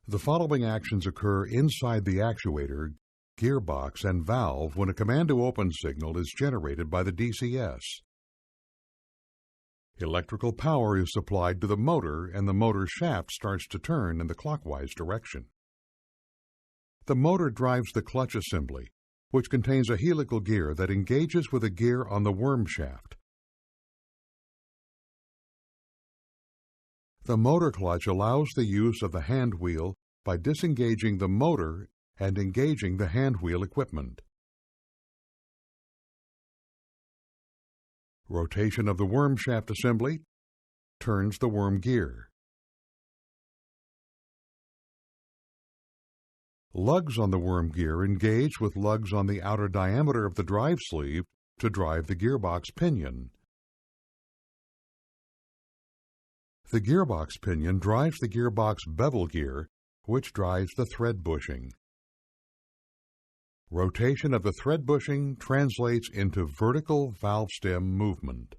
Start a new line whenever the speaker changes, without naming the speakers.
The following actions occur inside the actuator, gearbox, and valve when a command to open signal is generated by the DCS. Electrical power is supplied to the motor and the motor shaft starts to turn in the clockwise direction. The motor drives the clutch assembly, which contains a helical gear that engages with a gear on the worm shaft. The motor clutch allows the use of the hand wheel by disengaging the motor and engaging the hand wheel equipment. Rotation of the worm shaft assembly turns the worm gear. Lugs on the worm gear engage with lugs on the outer diameter of the drive sleeve to drive the gearbox pinion. The gearbox pinion drives the gearbox bevel gear, which drives the thread bushing. Rotation of the thread bushing translates into vertical valve stem movement.